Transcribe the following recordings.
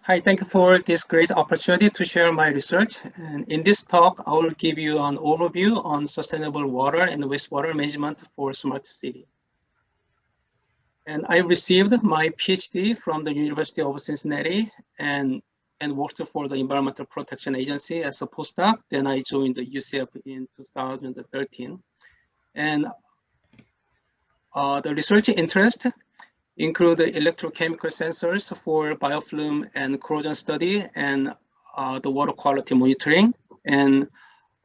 Hi, thank you for this great opportunity to share my research. And in this talk, I will give you an overview on sustainable water and wastewater management for smart city. And I received my PhD from the University of Cincinnati and worked for the Environmental Protection Agency as a postdoc. Then I joined the UCF in 2013. And the research interest include electrochemical sensors for biofilm and corrosion study and the water quality monitoring. And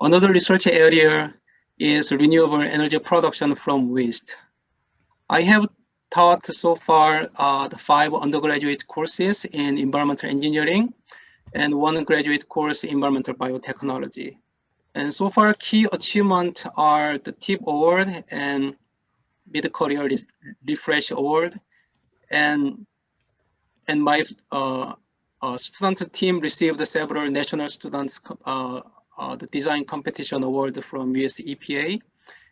another research area is renewable energy production from waste. I have taught so far the 5 undergraduate courses in environmental engineering and 1 graduate course in environmental biotechnology. And so far, key achievements are the TIP Award and Mid-Career Refresh Award. And my student team received several national students the design competition award from US EPA.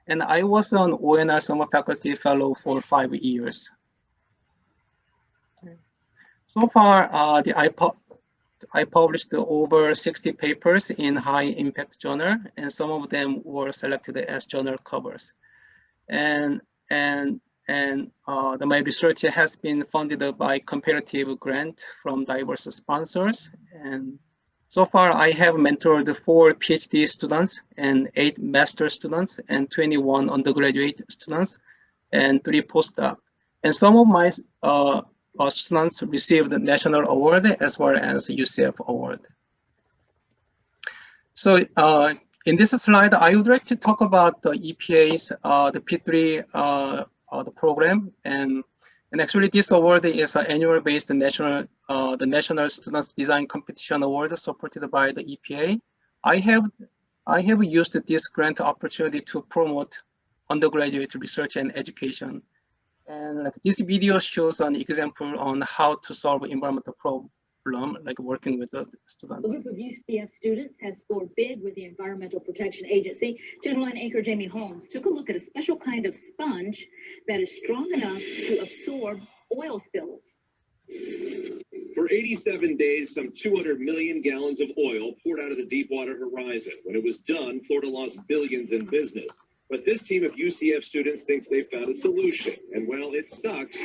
And I was an ONR summer faculty fellow for 5 years. So far, I published over 60 papers in high impact journal, and some of them were selected as journal covers. And my research has been funded by comparative grant from diverse sponsors. And so far, I have mentored 4 PhD students and 8 master students and 21 undergraduate students and 3 postdoc. And some of my students received the national award as well as UCF award. So in this slide, I would like to talk about the EPA's the P3 the program, and actually this award is an annual based national the National Students Design Competition Award supported by the EPA. I have used this grant opportunity to promote undergraduate research and education, and like this video shows an example on how to solve environmental problem, like working with the students. A group of UCF students has scored big with the Environmental Protection Agency. Channel 9 anchor Jamie Holmes took a look at a special kind of sponge that is strong enough to absorb oil spills. For 87 days, some 200 million gallons of oil poured out of the Deepwater horizon. When it was done, Florida lost billions in business. But this team of UCF students thinks they found a solution. And while it sucks,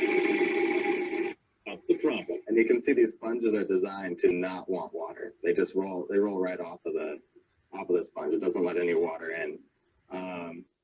up the problem. And you can see these sponges are designed to not want water. They just roll right off of the sponge. It doesn't let any water in.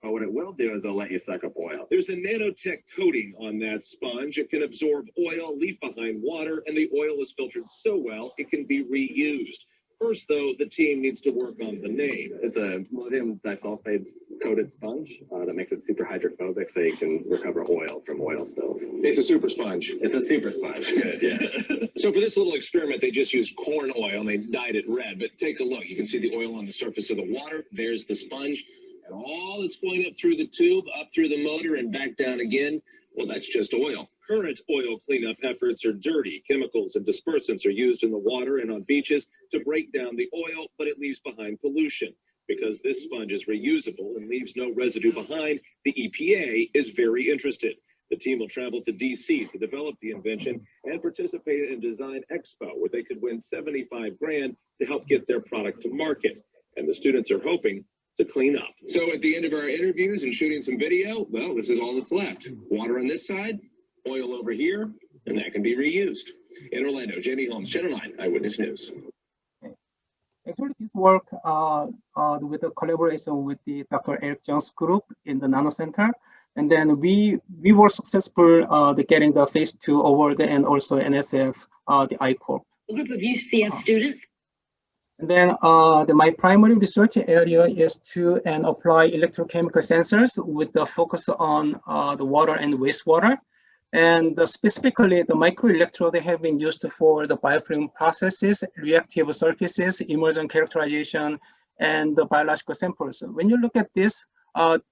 But what it will do is it'll let you suck up oil. There's a nanotech coating on that sponge. It can absorb oil, leave behind water, and the oil is filtered so well it can be reused. First, though, the team needs to work on the name. It's a ammonium disulfide coated sponge that makes it super hydrophobic, so you can recover oil from oil spills. It's a super sponge. It's a super sponge. Good, yes. So for this little experiment, they just used corn oil and they dyed it red. But take a look. You can see the oil on the surface of the water. There's the sponge. And all that's going up through the tube, up through the motor, and back down again, well, that's just oil. Current oil cleanup efforts are dirty. Chemicals and dispersants are used in the water and on beaches to break down the oil, but it leaves behind pollution. Because this sponge is reusable and leaves no residue behind, the EPA is very interested. The team will travel to D.C. to develop the invention and participate in Design Expo, where they could win $75 grand to help get their product to market. And the students are hoping to clean up. So at the end of our interviews and shooting some video, well, this is all that's left. Water on this side, oil over here, and that can be reused. In Orlando, Jamie Holmes, Channel 9 Eyewitness News. Actually, this work with a collaboration with the Dr. Eric Jones group in the Nano Center. And then we were successful getting the phase 2 award and also NSF, the I-Corp. A group of UCF students. And then my primary research area is to apply electrochemical sensors with the focus on the water and wastewater. And specifically, the microelectrode have been used for the biofilm processes, reactive surfaces, emergent characterization, and the biological samples. When you look at this,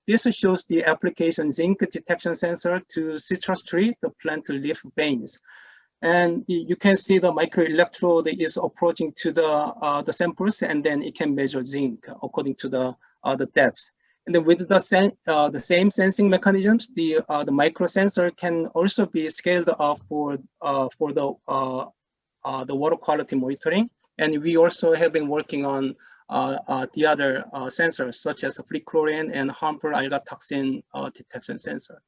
this shows the application zinc detection sensor to citrus tree, the plant leaf veins. And you can see the microelectrode is approaching to the samples, and then it can measure zinc according to the depth. And then with the same sensing mechanisms, the micro sensor can also be scaled up for the the water quality monitoring. And we also have been working on the other sensors, such as free chlorine and harmful algal toxin detection sensor.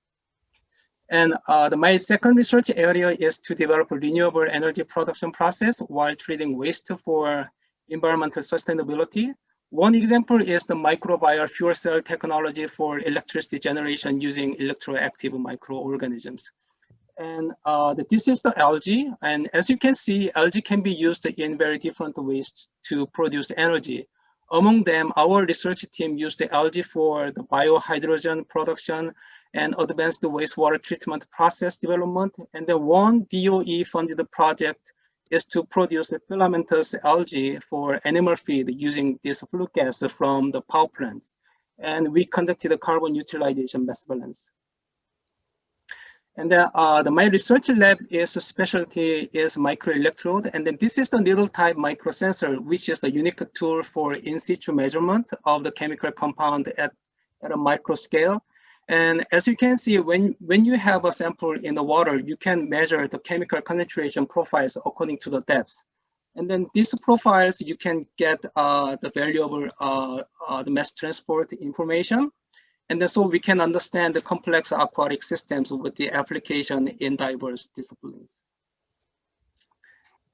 And my second research area is to develop a renewable energy production process while treating waste for environmental sustainability. One example is the microbial fuel cell technology for electricity generation using electroactive microorganisms. And this is the algae. And as you can see, algae can be used in very different ways to produce energy. Among them, our research team used the algae for the biohydrogen production and advanced wastewater treatment process development. And the one DOE-funded project is to produce the filamentous algae for animal feed using this flue gas from the power plants. And we conducted a carbon utilization mass balance. And then my research lab is a specialty is microelectrode. And then this is the needle type microsensor, which is a unique tool for in situ measurement of the chemical compound at a micro scale. And as you can see, when you have a sample in the water, you can measure the chemical concentration profiles according to the depth. And then these profiles, you can get the valuable the mass transport information. And then so we can understand the complex aquatic systems with the application in diverse disciplines.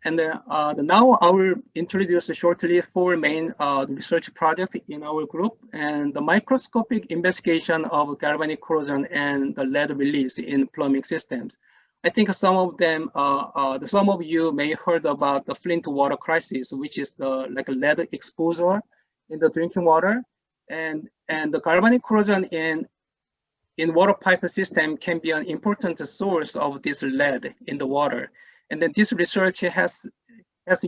And now I will introduce shortly 4 main research projects in our group, and the microscopic investigation of galvanic corrosion and the lead release in plumbing systems. I think some of them, some of you may heard about the Flint water crisis, which is the lead exposure in the drinking water, and the galvanic corrosion in water pipe system can be an important source of this lead in the water. And then this research has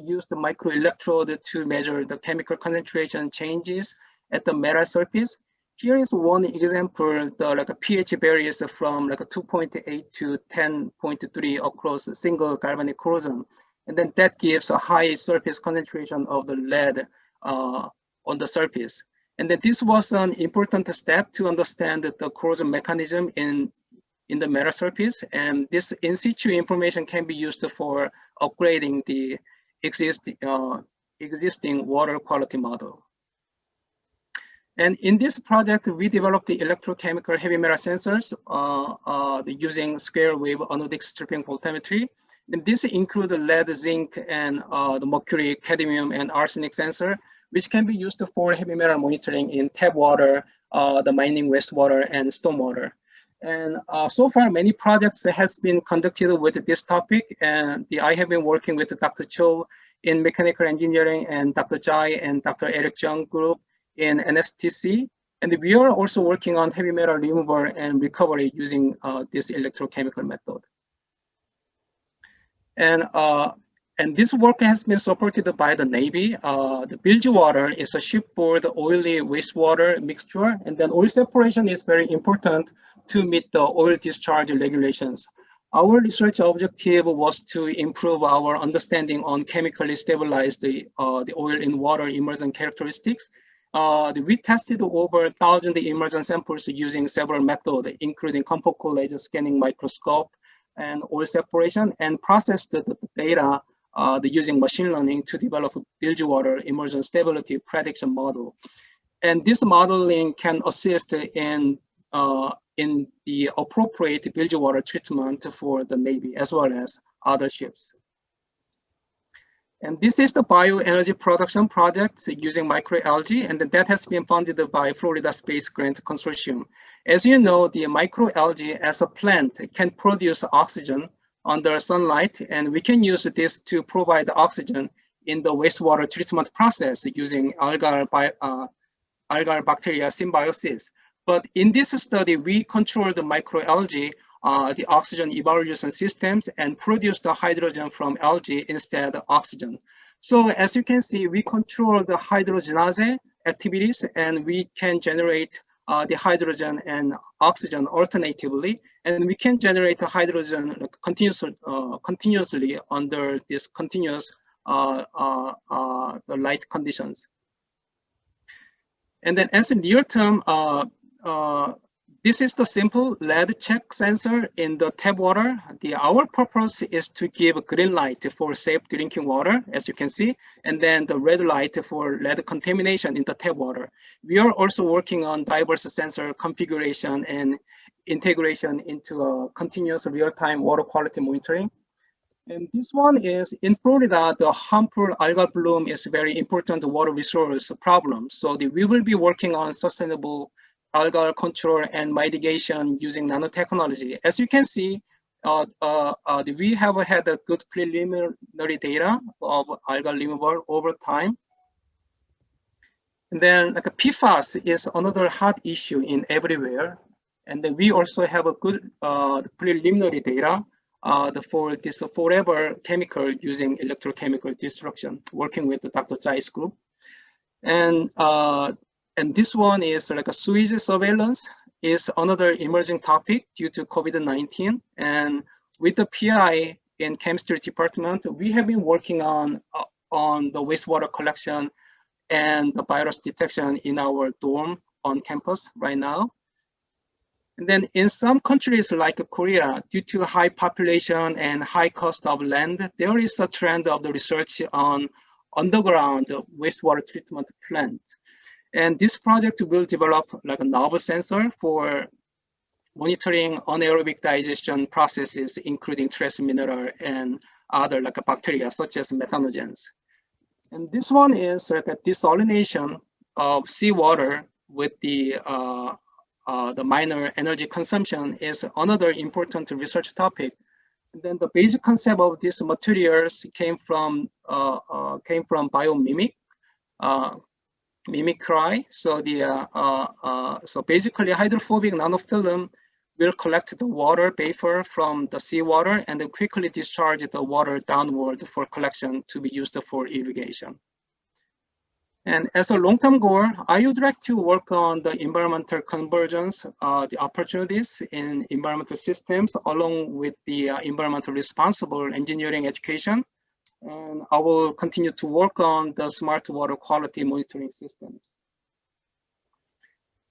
used the microelectrode to measure the chemical concentration changes at the metal surface. Here is one example, the pH varies from 2.8 to 10.3 across a single galvanic corrosion. And then that gives a high surface concentration of the lead on the surface. And then this was an important step to understand the corrosion mechanism in the metal surface, and this in situ information can be used for upgrading the existing water quality model. And in this project, we developed the electrochemical heavy metal sensors using square wave anodic stripping voltammetry. And this includes lead, zinc, and the mercury, cadmium, and arsenic sensor, which can be used for heavy metal monitoring in tap water, the mining wastewater, and stormwater. And so far, many projects has been conducted with this topic. And I have been working with Dr. Cho in mechanical engineering and Dr. Jai and Dr. Eric Jung group in NSTC. And we are also working on heavy metal removal and recovery using this electrochemical method. And this work has been supported by the Navy. The bilge water is a shipboard oily wastewater mixture, and then oil separation is very important to meet the oil discharge regulations. Our research objective was to improve our understanding on chemically stabilize the oil in water immersion characteristics. We tested over 1,000 immersion samples using several methods, including confocal laser scanning microscope and oil separation, and processed the data using machine learning to develop a bilge water immersion stability prediction model. And this modeling can assist in the appropriate bilge water treatment for the Navy as well as other ships. And this is the bioenergy production project using microalgae, and that has been funded by Florida Space Grant Consortium. As you know, the microalgae as a plant can produce oxygen under sunlight, and we can use this to provide oxygen in the wastewater treatment process using algal bacteria symbiosis. But in this study, we controlled the microalgae, the oxygen evaluation systems, and produced the hydrogen from algae instead of oxygen. So as you can see, we control the hydrogenase activities, and we can generate the hydrogen and oxygen alternatively, and we can generate the hydrogen continuously under this continuous the light conditions. And then as a near term, this is the simple lead check sensor in the tap water. Our purpose is to give green light for safe drinking water, as you can see, and then the red light for lead contamination in the tap water. We are also working on diverse sensor configuration and integration into a continuous real-time water quality monitoring. And this one is in Florida, the harmful algal bloom is a very important water resource problem. So we will be working on sustainable algal control and mitigation using nanotechnology. As you can see, we have had a good preliminary data of algal removal over time. And then like PFAS is another hot issue in everywhere. And then we also have a good preliminary data for this forever chemical using electrochemical destruction, working with the Dr. Chai's group. And this one is like a sewage surveillance is another emerging topic due to COVID-19. And with the PI in chemistry department, we have been working on the wastewater collection and the virus detection in our dorm on campus right now. And then in some countries like Korea, due to high population and high cost of land, there is a trend of the research on underground wastewater treatment plant. And this project will develop like a novel sensor for monitoring anaerobic digestion processes, including trace mineral and other like bacteria, such as methanogens. And this one is like a desalination of seawater with the minor energy consumption is another important research topic. And then the basic concept of these materials came from biomimic. Mimicry. So so basically hydrophobic nanofilm will collect the water vapor from the seawater and then quickly discharge the water downward for collection to be used for irrigation. And as a long-term goal, I would like to work on the environmental convergence, the opportunities in environmental systems, along with the environmental responsible engineering education. And I will continue to work on the smart water quality monitoring systems.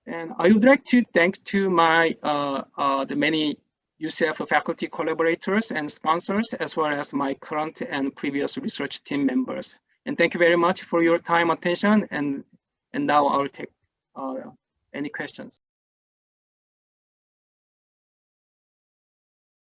And I would like to thank to my the many UCF faculty collaborators and sponsors, as well as my current and previous research team members. And thank you very much for your time, attention, and now I'll take any questions.